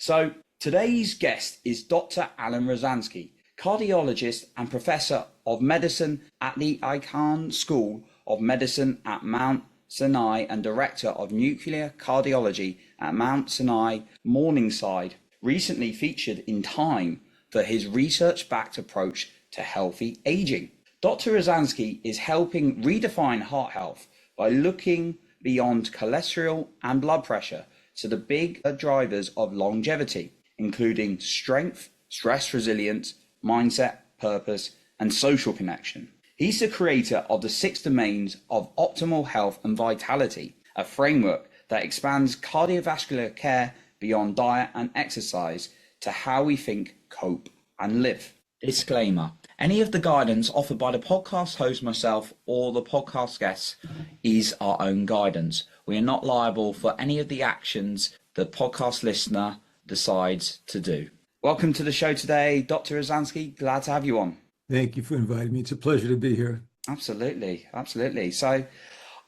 So today's guest is Dr. Alan Rozanski, cardiologist and professor of medicine at the Icahn School of Medicine at Mount Sinai and director of Nuclear Cardiology at Mount Sinai Morningside, recently featured in Time for his research-backed approach to healthy aging. Dr. Rozanski is helping redefine heart health by looking beyond cholesterol and blood pressure to the big drivers of longevity, including strength, stress resilience, mindset, purpose, and social connection. He's the creator of the 6 domains of optimal health and vitality, a framework that expands cardiovascular care beyond diet and exercise to how we think, cope, and live. Disclaimer: any of the guidance offered by the podcast host, myself, or the podcast guests is our own guidance. We are not liable for any of the actions the podcast listener decides to do. Welcome to the show today, Dr. Rozanski. Glad to have you on. Thank you for inviting me. It's a pleasure to be here. Absolutely. So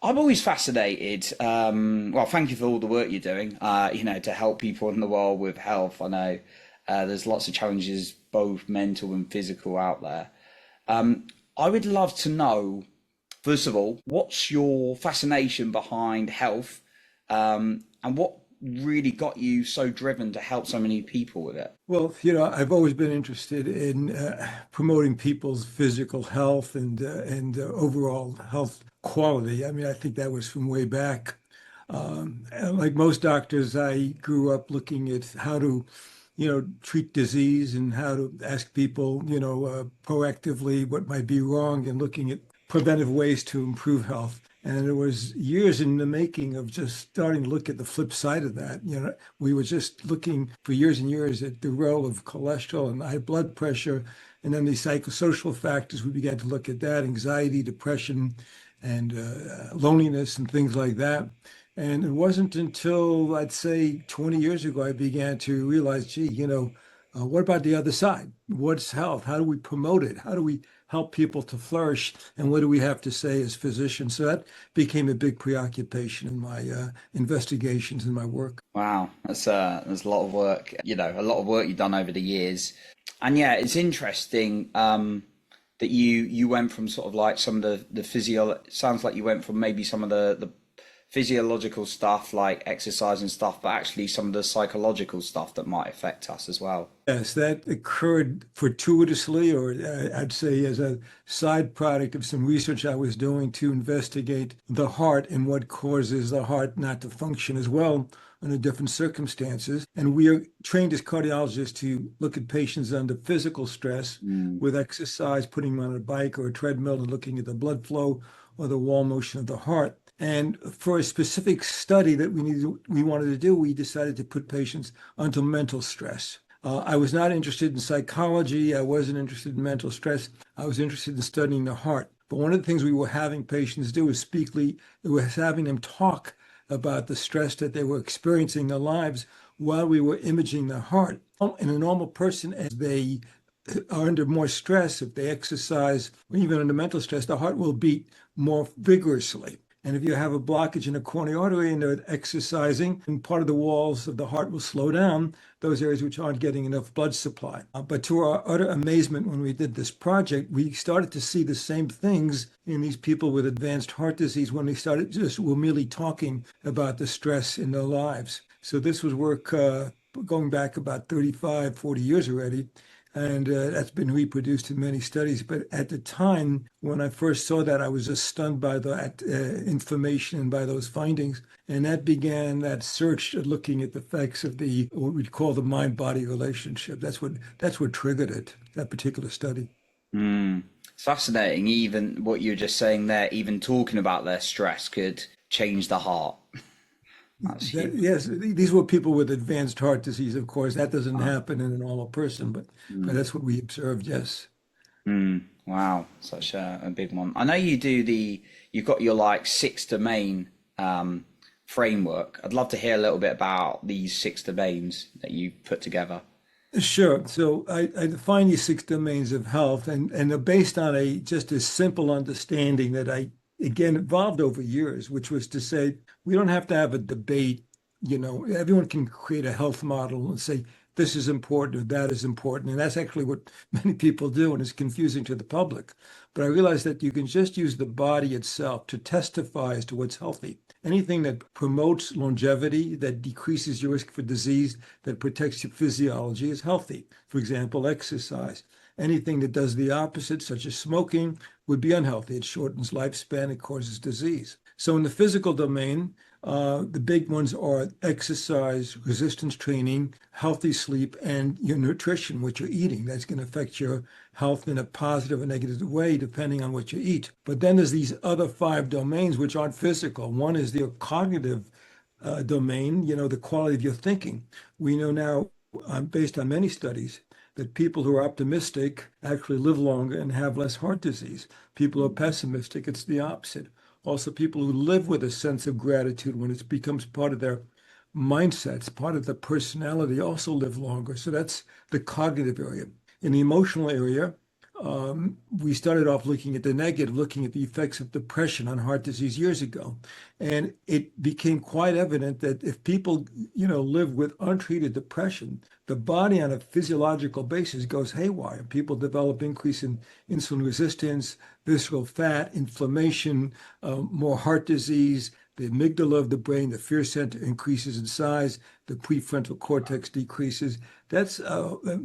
I'm always fascinated. Well, thank you for all the work you're doing, to help people in the world with health. I know there's lots of challenges, both mental and physical out there. I would love to know, first of all, what's your fascination behind health, and what really got you so driven to help so many people with it? Well, I've always been interested in promoting people's physical health and overall health quality. I mean, I think that was from way back. Like most doctors, I grew up looking at how to treat disease and how to ask people, proactively what might be wrong and looking at preventive ways to improve health. And it was years in the making of just starting to look at the flip side of that. We were just looking for years and years at the role of cholesterol and high blood pressure. And then the psychosocial factors, we began to look at that, anxiety, depression, and loneliness and things like that. And it wasn't until, I'd say, 20 years ago, I began to realize, what about the other side? What's health? How do we promote it? How do we help people to flourish? And what do we have to say as physicians? So that became a big preoccupation in my investigations and my work. Wow, there's a lot of work, a lot of work you've done over the years. And yeah, it's interesting that you went from sort of like some of the physio. It sounds like you went from maybe some of the physiological stuff like exercise and stuff, but actually some of the psychological stuff that might affect us as well. Yes, that occurred fortuitously, or I'd say as a side product of some research I was doing to investigate the heart and what causes the heart not to function as well under different circumstances. And we are trained as cardiologists to look at patients under physical stress with exercise, putting them on a bike or a treadmill and looking at the blood flow or the wall motion of the heart. And for a specific study that we wanted to do, we decided to put patients under mental stress. I was not interested in psychology. I wasn't interested in mental stress. I was interested in studying the heart. But one of the things we were having patients do is having them talk about the stress that they were experiencing in their lives while we were imaging the heart. In a normal person, as they are under more stress, if they exercise, or even under mental stress, the heart will beat more vigorously. And if you have a blockage in a coronary artery and they're exercising, and part of the walls of the heart will slow down, those areas which aren't getting enough blood supply. But to our utter amazement, when we did this project, we started to see the same things in these people with advanced heart disease when they were merely talking about the stress in their lives. So this was work going back about 35, 40 years already. And that's been reproduced in many studies. But at the time, when I first saw that, I was just stunned by that information and by those findings. And that began that search looking at the effects of what we'd call the mind-body relationship. That's what triggered it, that particular study. It's fascinating. Even what you're just saying there, even talking about their stress could change the heart. Yes, these were people with advanced heart disease, of course. That doesn't happen in a normal person, but that's what we observed, yes. Wow, such a big one. I know you've got your 6 domain framework. I'd love to hear a little bit about these 6 domains that you put together. Sure. So I define these 6 domains of health, and they're based on just a simple understanding that again, evolved over years, which was to say, we don't have to have a debate everyone can create a health model and say, this is important or that is important. And that's actually what many people do, and it's confusing to the public. But I realized that you can just use the body itself to testify as to what's healthy. Anything that promotes longevity, that decreases your risk for disease, that protects your physiology is healthy. For example, exercise. Anything that does the opposite, such as smoking, would be unhealthy. It shortens lifespan, it causes disease. So in the physical domain, the big ones are exercise, resistance training, healthy sleep, and your nutrition, what you're eating. That's going to affect your health in a positive or negative way, depending on what you eat. But then there's these other 5 domains, which aren't physical. One is the cognitive domain, the quality of your thinking. We know now, based on many studies, that people who are optimistic actually live longer and have less heart disease. People who are pessimistic, it's the opposite. Also, people who live with a sense of gratitude when it becomes part of their mindsets, part of their personality, also live longer. So that's the cognitive area. In the emotional area, we started off looking at the negative, looking at the effects of depression on heart disease years ago. And it became quite evident that if people, live with untreated depression, the body on a physiological basis goes haywire. People develop increase in insulin resistance, visceral fat, inflammation, more heart disease. The amygdala of the brain, the fear center, increases in size. The prefrontal cortex decreases. That's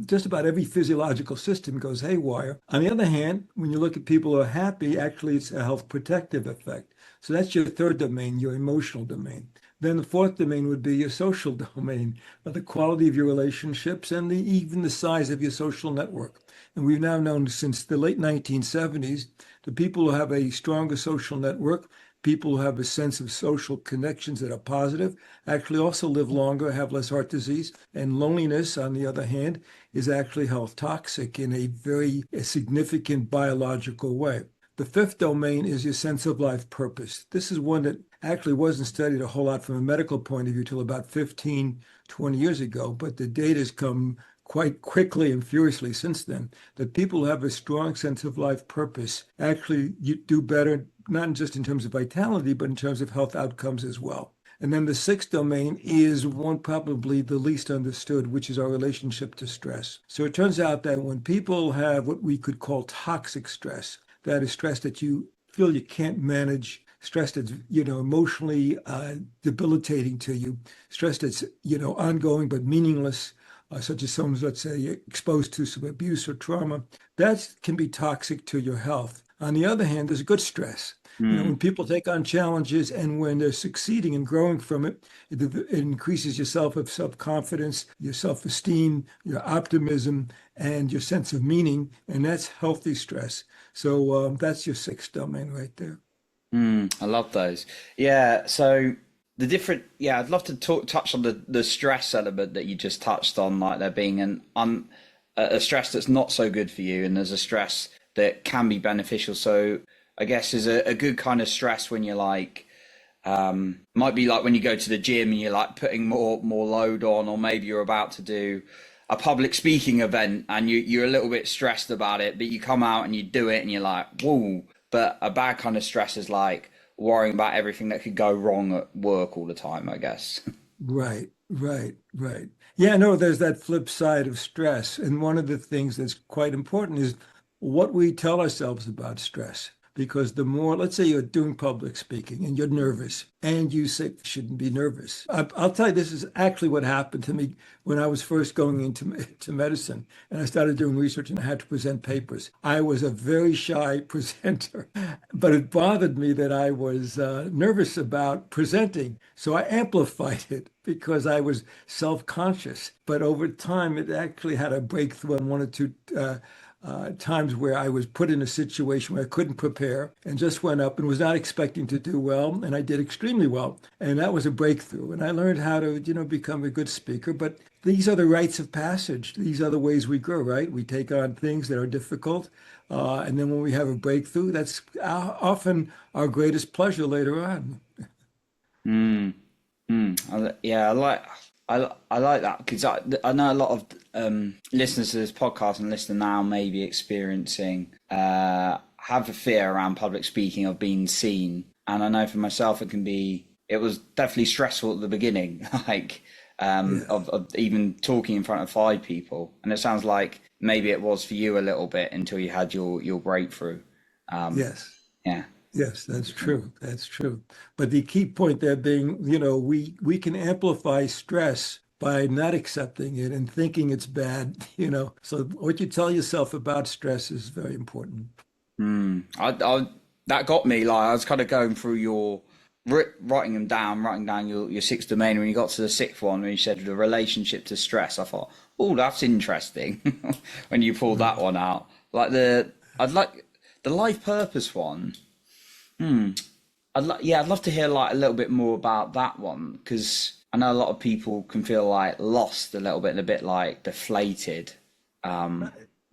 just about every physiological system goes haywire. On the other hand, when you look at people who are happy, actually it's a health protective effect. So that's your third domain, your emotional domain. Then the fourth domain would be your social domain, the quality of your relationships and even the size of your social network. And we've now known since the late 1970s, the people who have a stronger social network, people who have a sense of social connections that are positive, actually also live longer, have less heart disease. And loneliness, on the other hand, is actually health toxic in a very significant biological way. The fifth domain is your sense of life purpose. This is one that actually wasn't studied a whole lot from a medical point of view till about 15, 20 years ago, but the data has come quite quickly and furiously since then, that people who have a strong sense of life purpose actually do better, not just in terms of vitality, but in terms of health outcomes as well. And then the sixth domain is one probably the least understood, which is our relationship to stress. So it turns out that when people have what we could call toxic stress, that is stress that you feel you can't manage, stress that's, emotionally debilitating to you, stress that's, ongoing but meaningless, such as someone's, let's say, exposed to some abuse or trauma, that can be toxic to your health. On the other hand, there's good stress. When people take on challenges and when they're succeeding and growing from it, it increases your self-confidence, your self-esteem, your optimism, and your sense of meaning, and that's healthy stress. So that's your sixth domain right there. I love those. Yeah. So I'd love to touch on the stress element that you just touched on, like there being a stress that's not so good for you, and there's a stress that can be beneficial. So I guess is a good kind of stress when you're like, might be like when you go to the gym and you're like putting more load on, or maybe you're about to do a public speaking event and you're a little bit stressed about it, but you come out and you do it and you're like, whoa. But a bad kind of stress is like worrying about everything that could go wrong at work all the time, I guess. Right. Yeah, no, there's that flip side of stress. And one of the things that's quite important is what we tell ourselves about stress. Because the more, let's say you're doing public speaking and you're nervous and you say, shouldn't be nervous. I'll tell you, this is actually what happened to me when I was first going into medicine and I started doing research and I had to present papers. I was a very shy presenter, but it bothered me that I was nervous about presenting. So I amplified it because I was self-conscious. But over time, it actually had a breakthrough on one or two times where I was put in a situation where I couldn't prepare and just went up and was not expecting to do well. And I did extremely well. And that was a breakthrough. And I learned how to, become a good speaker. But these are the rites of passage. These are the ways we grow, right? We take on things that are difficult. And then when we have a breakthrough, that's often our greatest pleasure later on. Yeah, I like that because I know a lot of listeners to this podcast and listening now may be experiencing have a fear around public speaking of being seen, and I know for myself it can be it was definitely stressful at the beginning, like Yeah. of even talking in front of 5 people. And it sounds like maybe it was for you a little bit until you had your breakthrough. Um, Yes. yeah. Yes, that's true. That's true. But the key point there being, we can amplify stress by not accepting it and thinking it's bad, So what you tell yourself about stress is very important. I that got me. Like I was kind of going through your writing down your sixth domain. When you got to the sixth one, when you said the relationship to stress, I thought, oh, that's interesting. When you pulled that one out, like I'd like the life purpose one. I'd love to hear like a little bit more about that one because I know a lot of people can feel like lost a little bit and a bit like deflated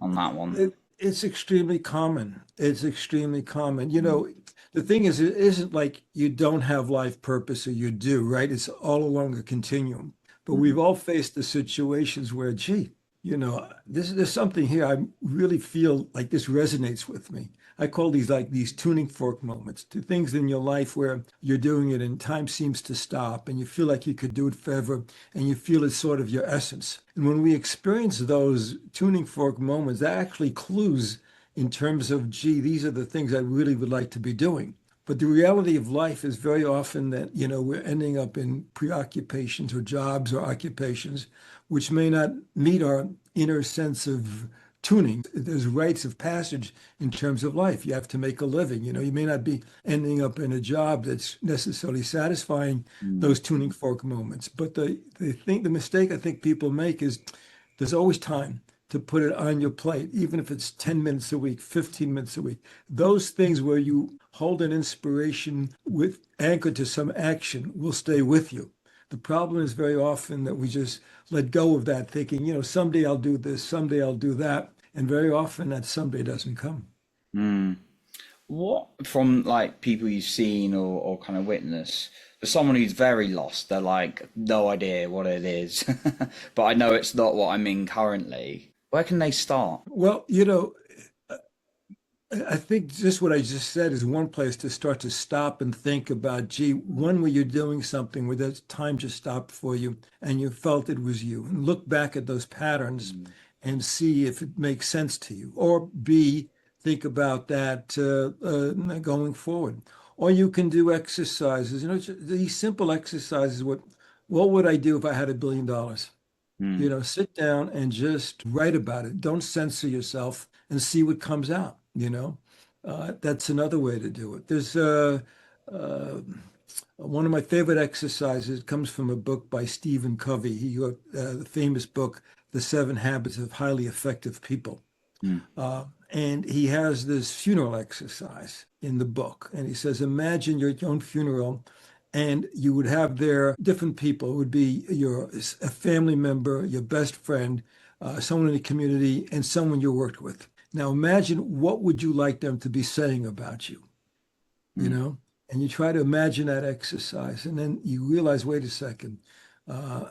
on that one. It's extremely common. It's extremely common. Mm, The thing is, it isn't like you don't have life purpose or you do, right? It's all along a continuum. But we've mm, all faced the situations where, gee, there's something here. I really feel like this resonates with me. I call these like these tuning fork moments, to things in your life where you're doing it and time seems to stop and you feel like you could do it forever and you feel it's sort of your essence. And when we experience those tuning fork moments, they're actually clues in terms of, gee, these are the things I really would like to be doing. But the reality of life is very often that, we're ending up in preoccupations or jobs or occupations which may not meet our inner sense of tuning. There's rites of passage in terms of life. You have to make a living. You may not be ending up in a job that's necessarily satisfying mm, those tuning fork moments. But the mistake I think people make is there's always time to put it on your plate, even if it's 10 minutes a week, 15 minutes a week. Those things where you hold an inspiration with anchored to some action will stay with you. The problem is very often that we just let go of that thinking, someday I'll do this, someday I'll do that. And very often that someday doesn't come. mm. What from like people you've seen or kind of witnessed for someone who's very lost, they're like no idea what it is, but I know it's not what I'm in currently. Where can they start? Well, I think just what I just said is one place to start to stop and think about, gee, when were you doing something where there's time just stopped for you and you felt it was you? And look back at those patterns Mm, and see if it makes sense to you. Or B, think about that going forward. Or you can do exercises, these simple exercises. What would I do if I had $1 billion? mm, Sit down and just write about it. Don't censor yourself and see what comes out. That's another way to do it. There's uh, one of my favorite exercises comes from a book by Stephen Covey. He wrote the famous book, The 7 Habits of Highly Effective People. mm, And he has this funeral exercise in the book. And he says, imagine your own funeral and you would have there different people. It would be a family member, your best friend, someone in the community, and someone you worked with. Now imagine what would you like them to be saying about you, you mm, know? And you try to imagine that exercise, and then you realize, wait a second,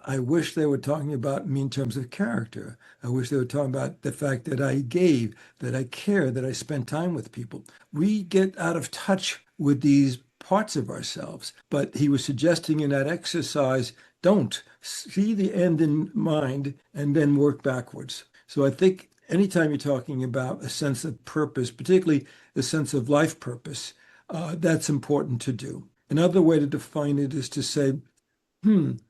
I wish they were talking about me in terms of character. I wish they were talking about the fact that I gave, that I care, that I spent time with people. We get out of touch with these parts of ourselves. But he was suggesting in that exercise, don't see the end in mind and then work backwards. So I think anytime you're talking about a sense of purpose, particularly a sense of life purpose, that's important to do. Another way to define it is to say,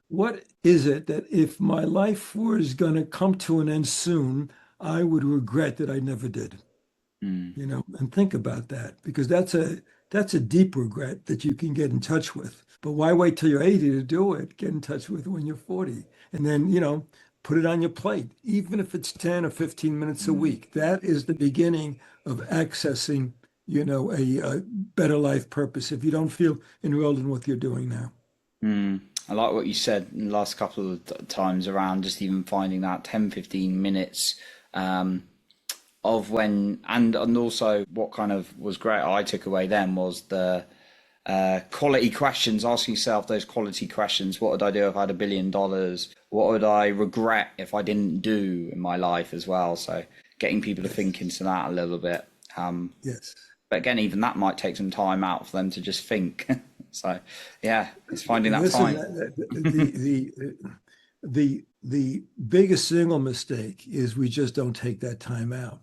what is it that if my life was going to come to an end soon, I would regret that I never did? mm, And think about that because that's a deep regret that you can get in touch with. But why wait till you're 80 to do it? Get in touch with it when you're 40. And then, put it on your plate, even if it's 10 or 15 minutes a mm, week. That is the beginning of accessing, a better life purpose if you don't feel enrolled in what you're doing now. mm. I like what you said in the last couple of times around just even finding that 10-15 minutes um, of when and also what kind of was great I took away then was the quality questions, asking yourself those quality questions. What would I do if I had $1 billion? What would I regret if I didn't do in my life as well? So getting people to Yes. think into that a little bit. Yes. But again, even that might take some time out for them to just think. So yeah, it's finding that Listen, time. the biggest single mistake is we just don't take that time out.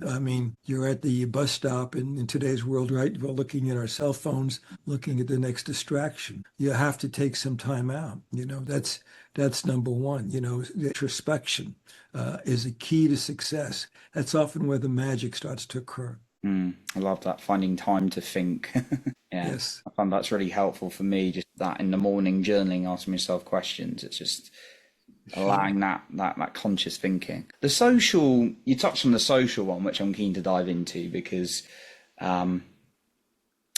I mean, you're at the bus stop in today's world, right? We're looking at our cell phones, looking at the next distraction. You have to take some time out. That's number one. The introspection is a key to success. That's often where the magic starts to occur. I love that, finding time to think. Yeah, Yes. I find that's really helpful for me. Just that in the morning, journaling, asking myself questions. It's just Sure. allowing that conscious thinking. The social, you touched on the social one, which I'm keen to dive into because um,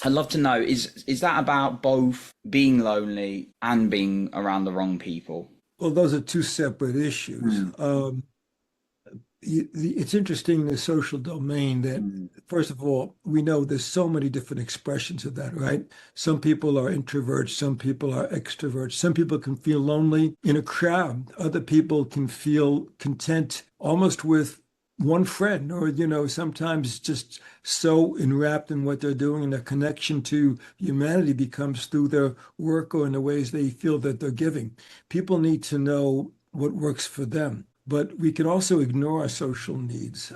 I'd love to know, is that about both being lonely and being around the wrong people? Well, those are two separate issues. Mm, It's interesting in the social domain that, mm, first of all, we know there's so many different expressions of that, right? Some people are introverts, some people are extroverts, some people can feel lonely in a crowd, other people can feel content almost with one friend, or, sometimes just so enwrapped in what they're doing, and their connection to humanity becomes through their work or in the ways they feel that they're giving. People need to know what works for them. But we can also ignore our social needs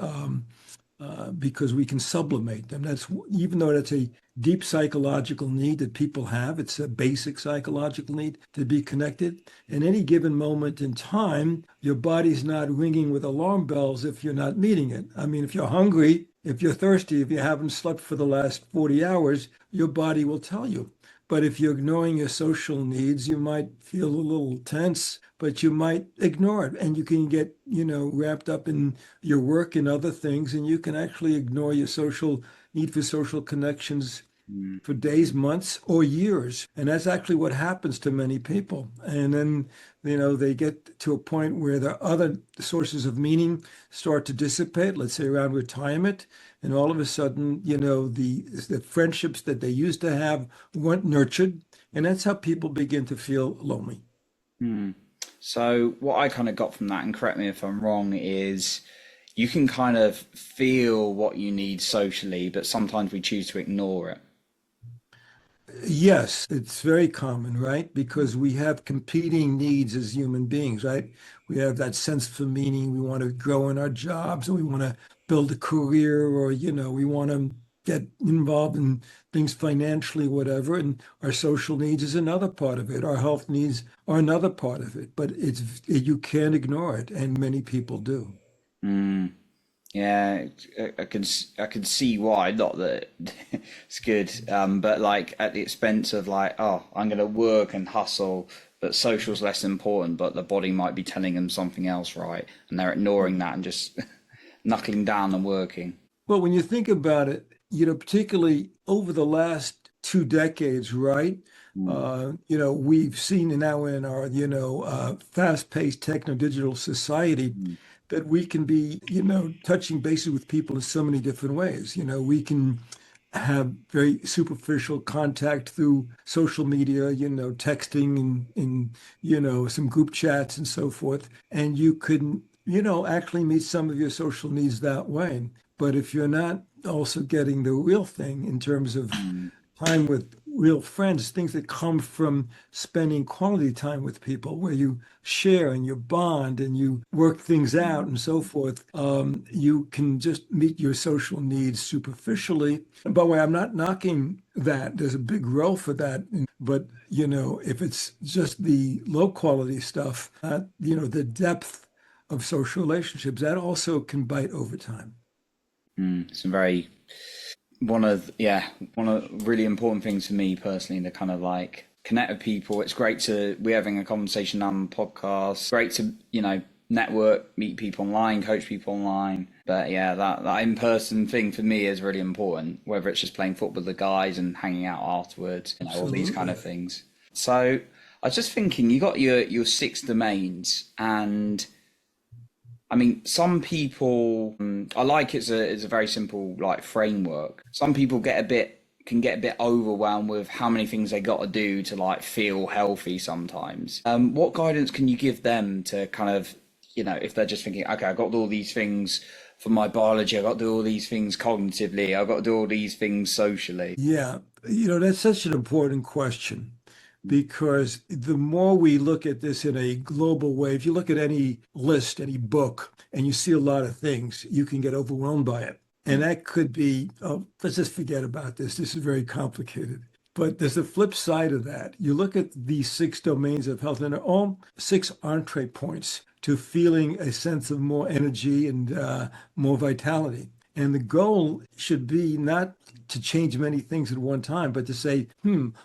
because we can sublimate them. That's even though that's a deep psychological need that people have. It's a basic psychological need to be connected. In any given moment in time, your body's not ringing with alarm bells if you're not meeting it. I mean, if you're hungry, if you're thirsty, if you haven't slept for the last 40 hours, your body will tell you. But if you're ignoring your social needs, you might feel a little tense, but you might ignore it. And you can get, wrapped up in your work and other things, and you can actually ignore your social need for social connections mm, for days, months, or years. And that's actually what happens to many people. And then, they get to a point where the other sources of meaning start to dissipate, let's say around retirement. And all of a sudden, the friendships that they used to have weren't nurtured. And that's how people begin to feel lonely. mm. So what I kind of got from that, and correct me if I'm wrong, is you can kind of feel what you need socially, but sometimes we choose to ignore it. Yes, it's very common, right? Because we have competing needs as human beings, right? We have that sense for meaning. We want to grow in our jobs, or we want to build a career, or, we want to get involved in things financially, whatever. And our social needs is another part of it. Our health needs are another part of it. But you can't ignore it, and many people do. Mm. Yeah, I can see why. Not that it's good, but like at the expense of like, oh, I'm gonna work and hustle, but social's less important. But the body might be telling them something else, right? And they're ignoring that and just knuckling down and working. Well, when you think about it, particularly over the last 2 decades, right? Mm, We've seen now in our, fast-paced techno-digital society mm, that we can be, touching bases with people in so many different ways. We can have very superficial contact through social media, texting and some group chats and so forth. And you can, actually meet some of your social needs that way. But if you're not also getting the real thing in terms of mm, time with real friends, things that come from spending quality time with people where you share and you bond and you work things out mm, and so forth, you can just meet your social needs superficially. And by the way, I'm not knocking that. There's a big role for that. But, if it's just the low quality stuff, the depth of social relationships, that also can bite over time. It's a very one of really important things for me personally to kind of like connect with people. It's great to we're having a conversation on the podcast. Great to network, meet people online, coach people online. But yeah, that in person thing for me is really important. Whether it's just playing football with the guys and hanging out afterwards, all these kind Absolutely. of things. So I was just thinking, you got your six domains, and I mean, some people, I like it's a very simple like framework. Some people can get a bit overwhelmed with how many things they got to do to like feel healthy sometimes. What guidance can you give them to kind of if they're just thinking, okay, I've got to do all these things for my biology, I've got to do all these things cognitively, I've got to do all these things socially. Yeah, that's such an important question because the more we look at this in a global way, if you look at any list, any book, and you see a lot of things, you can get overwhelmed by it. And that could be, oh, let's just forget about this. This is very complicated. But there's a flip side of that. You look at these six domains of health, and they're all six entree points to feeling a sense of more energy and more vitality. And the goal should be not to change many things at one time, but to say,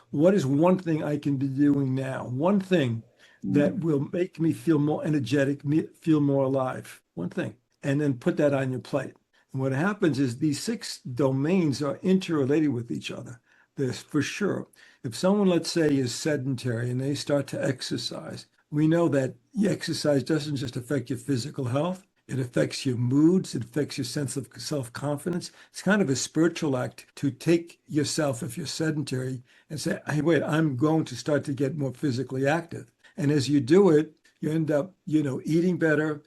what is one thing I can be doing now? One thing that will make me feel more energetic, feel more alive. One thing. And then put that on your plate. And what happens is these six domains are interrelated with each other. This for sure. If someone, let's say, is sedentary and they start to exercise, we know that exercise doesn't just affect your physical health. It affects your moods. It affects your sense of self-confidence. It's kind of a spiritual act to take yourself, if you're sedentary, and say, hey, wait, I'm going to start to get more physically active. And as you do it, you end up, eating better.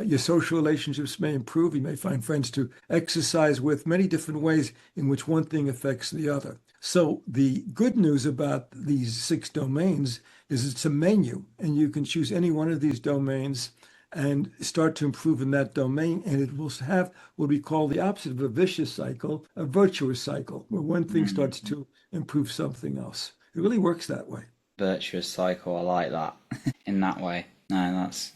Your social relationships may improve. You may find friends to exercise with, many different ways in which one thing affects the other. So the good news about these six domains is it's a menu, and you can choose any one of these domains and start to improve in that domain. And it will have what we call the opposite of a vicious cycle, a virtuous cycle, where one thing starts to improve something else. It really works that way. Virtuous cycle, I like that. In that way. No, it's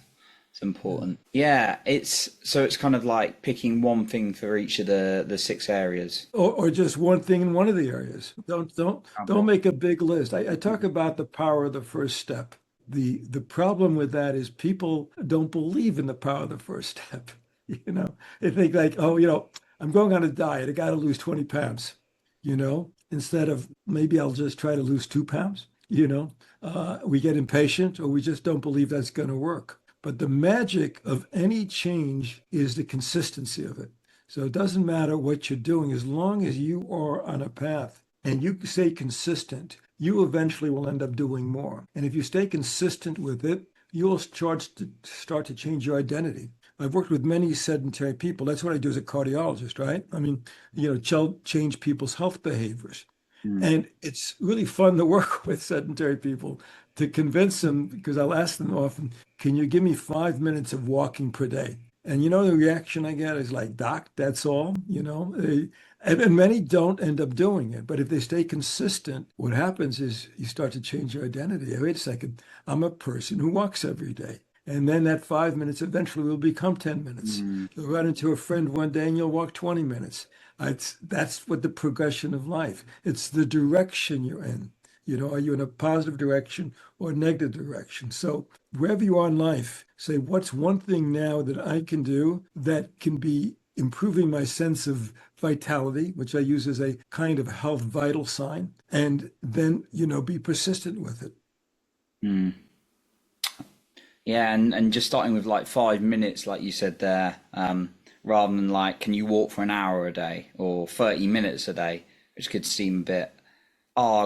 important. Yeah, it's kind of like picking one thing for each of the six areas. Or just one thing in one of the areas. Don't make a big list. I talk about the power of the first step. The problem with that is people don't believe in the power of the first step. They think like, oh, I'm going on a diet. I got to lose 20 pounds, instead of maybe I'll just try to lose 2 pounds. We get impatient or we just don't believe that's going to work. But the magic of any change is the consistency of it. So it doesn't matter what you're doing, as long as you are on a path and you stay consistent, you eventually will end up doing more. And if you stay consistent with it, you'll start to change your identity. I've worked with many sedentary people. That's what I do as a cardiologist, right? I mean, change people's health behaviors. And it's really fun to work with sedentary people to convince them, because I'll ask them often, can you give me 5 minutes of walking per day? And the reaction I get is like, doc, that's all, and many don't end up doing it. But if they stay consistent, what happens is you start to change your identity. Wait a second, I'm a person who walks every day. And then that 5 minutes eventually will become 10 minutes. You'll run into a friend one day and you'll walk 20 minutes. That's what the progression of life. It's the direction you're in. Are you in a positive direction or a negative direction? So wherever you are in life, say, what's one thing now that I can do that can be improving my sense of vitality, which I use as a kind of health vital sign, and then, be persistent with it. Yeah, and just starting with like 5 minutes, like you said there, rather than like, can you walk for an hour a day or 30 minutes a day, which could seem a bit,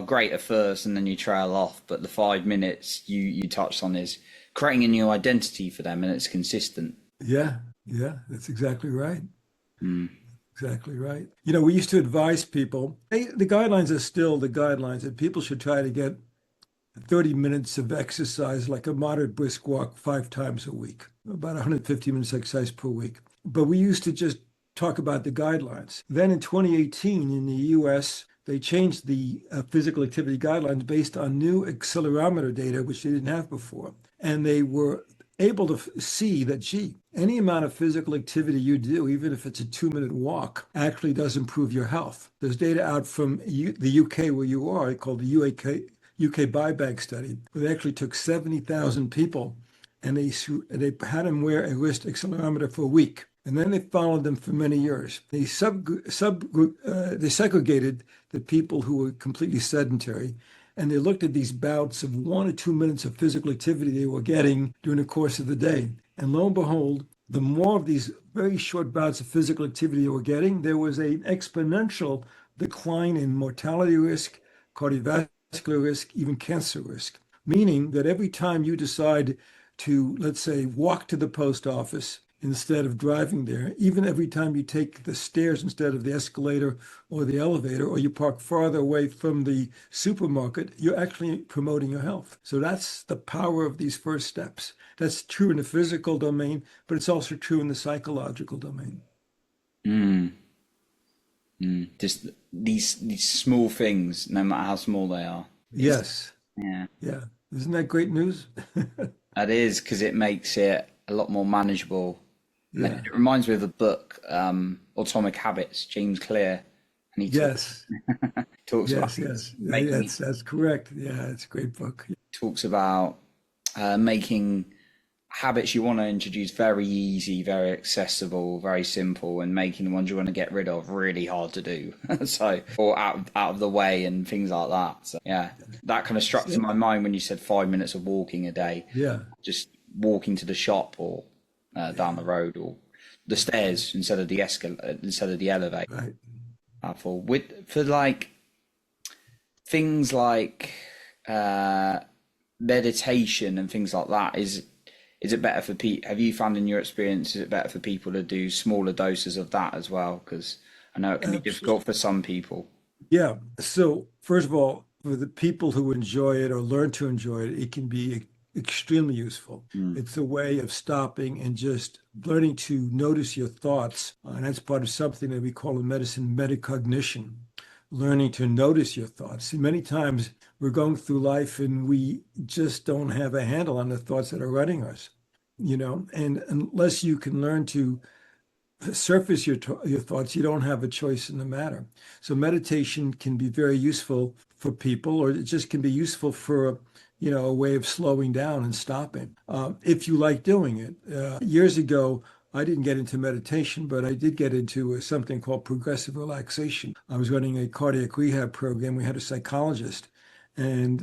great at first, and then you trail off. But the 5 minutes you touched on is creating a new identity for them, and it's consistent. Yeah, that's exactly right. Exactly right. We used to advise people, the guidelines are still the guidelines, that people should try to get 30 minutes of exercise, like a moderate brisk walk 5 times a week, about 150 minutes exercise per week. But we used to just talk about the guidelines. Then in 2018 in the US, they changed the physical activity guidelines based on new accelerometer data, which they didn't have before. And they were able to see that, any amount of physical activity you do, even if it's a 2-minute walk, actually does improve your health. There's data out from the UK where you are, called the UK Biobank study, where they actually took 70,000 people and they had them wear a wrist accelerometer for a week. And then they followed them for many years. They they segregated the people who were completely sedentary, and they looked at these bouts of 1 or 2 minutes of physical activity they were getting during the course of the day. And lo and behold, the more of these very short bouts of physical activity they were getting, there was an exponential decline in mortality risk, cardiovascular risk, even cancer risk. Meaning that every time you decide to, let's say, walk to the post office instead of driving there, even every time you take the stairs instead of the escalator or the elevator, or you park farther away from the supermarket, you're actually promoting your health. So that's the power of these first steps. That's true in the physical domain, but it's also true in the psychological domain. Just these small things, no matter how small they are. Yes. Yeah, Yeah. Isn't that great news? that is because it makes it a lot more manageable. Yeah. It reminds me of the book Atomic Habits, James Clear, and he Yes. talks about Yes. Yes. making That's correct. Yeah, it's a great book. talks about making habits you want to introduce very easy, very accessible, very simple, and making the ones you want to get rid of really hard to do. So, or out of the way and things like that. So, yeah, that kind of struck to my mind when you said 5 minutes of walking a day. Yeah. Just walking to the shop or down the road or the stairs instead of the instead of the elevator. Right. For like things like meditation and things like that, is it better for people? Have you found in your experience, is it better for people to do smaller doses of that as well? Because I know it can be difficult for some people. Yeah. So first of all, for the people who enjoy it or learn to enjoy it, it can be extremely useful. It's a way of stopping and just learning to notice your thoughts. And that's part of something that we call in medicine metacognition, learning to notice your thoughts. See, many times we're going through life and we just don't have a handle on the thoughts that are running us, and unless you can learn to surface your thoughts, you don't have a choice in the matter. So meditation can be very useful for people, or it just can be useful for a way of slowing down and stopping. If you like doing it. Years ago, I didn't get into meditation, but I did get into something called progressive relaxation. I was running a cardiac rehab program. We had a psychologist, and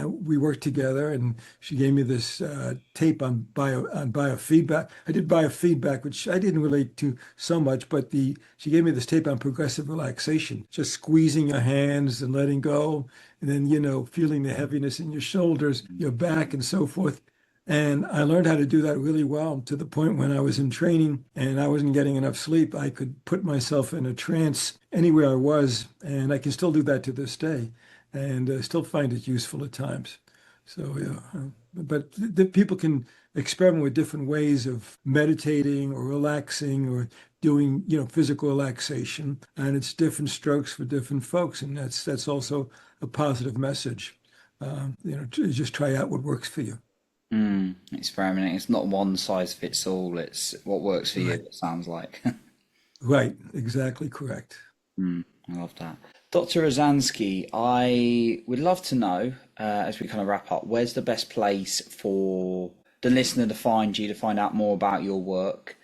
we worked together, and she gave me this tape on biofeedback. I did biofeedback, which I didn't relate to so much, but she gave me this tape on progressive relaxation, just squeezing your hands and letting go, and then, feeling the heaviness in your shoulders, your back, and so forth. And I learned how to do that really well, to the point when I was in training and I wasn't getting enough sleep, I could put myself in a trance anywhere I was, and I can still do that to this day, and still find it useful at times. So, yeah, but the people can experiment with different ways of meditating or relaxing or doing, physical relaxation, and it's different strokes for different folks, and that's also a positive message. Just try out what works for you. Experimenting. It's not one size fits all. It's what works for you, Right. it sounds like. Right, exactly correct. I love that. Dr. Rozanski, I would love to know, as we kind of wrap up, where's the best place for the listener to find you, to find out more about your work?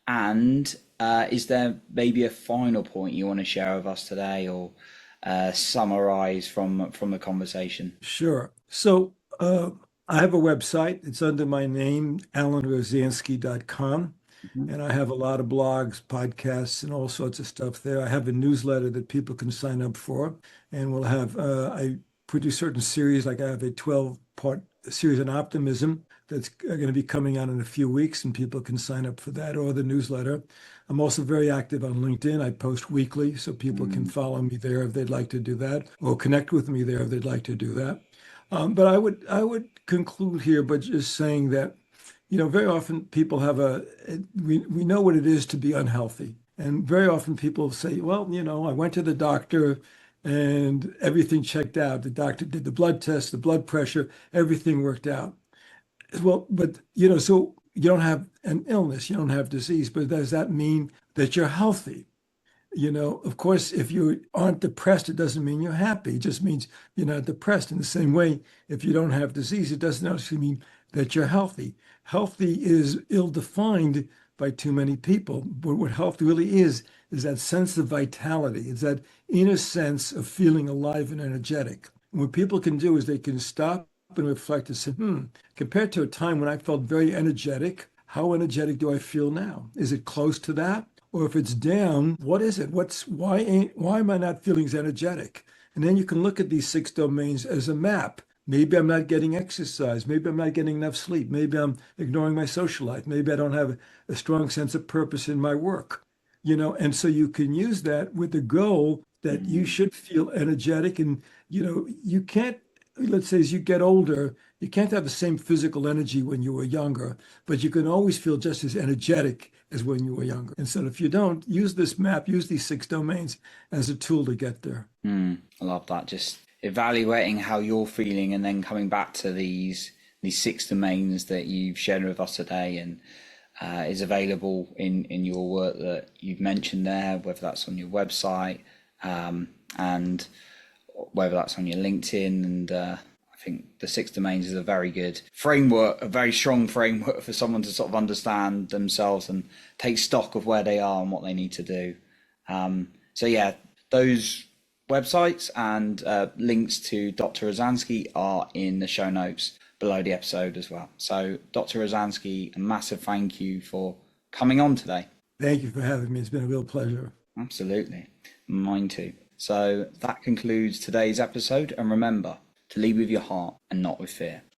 And is there maybe a final point you want to share with us today, or summarize from the conversation? Sure. So I have a website. It's under my name, alanrozanski.com. And I have a lot of blogs, podcasts, and all sorts of stuff there. I have a newsletter that people can sign up for. And we'll have, I produce certain series, like I have a 12-part series on optimism that's going to be coming out in a few weeks, and people can sign up for that or the newsletter. I'm also very active on LinkedIn. I post weekly, so people can follow me there if they'd like to do that, or connect with me there if they'd like to do that. But I would conclude here by just saying that, very often people have we know what it is to be unhealthy. And very often people say, well, I went to the doctor and everything checked out. The doctor did the blood test, the blood pressure, everything worked out. Well, but, so you don't have an illness, you don't have disease, but does that mean that you're healthy? Of course, if you aren't depressed, it doesn't mean you're happy. It just means you're not depressed. In the same way, if you don't have disease, it doesn't actually mean that you're healthy. Healthy is ill-defined by too many people. But what health really is that sense of vitality. It's that inner sense of feeling alive and energetic. And what people can do is they can stop and reflect and say, compared to a time when I felt very energetic, how energetic do I feel now? Is it close to that? Or if it's down, what is it? Why am I not feeling as energetic? And then you can look at these 6 domains as a map. Maybe I'm not getting exercise. Maybe I'm not getting enough sleep. Maybe I'm ignoring my social life. Maybe I don't have a strong sense of purpose in my work, and so you can use that with the goal that you should feel energetic. And, you can't, let's say as you get older, you can't have the same physical energy when you were younger, but you can always feel just as energetic as when you were younger. And so if you don't, use this map, use these 6 domains as a tool to get there. I love that. Just evaluating how you're feeling and then coming back to these 6 domains that you've shared with us today, and is available in your work that you've mentioned there, whether that's on your website, and whether that's on your LinkedIn. And I think the 6 domains is a very good framework, a very strong framework for someone to sort of understand themselves and take stock of where they are and what they need to do. So yeah, those websites and links to Dr. Rozanski are in the show notes below the episode as well. So Dr. Rozanski, a massive thank you for coming on today. Thank you for having me. It's been a real pleasure. Absolutely. Mine too. So that concludes today's episode. And remember to lead with your heart and not with fear.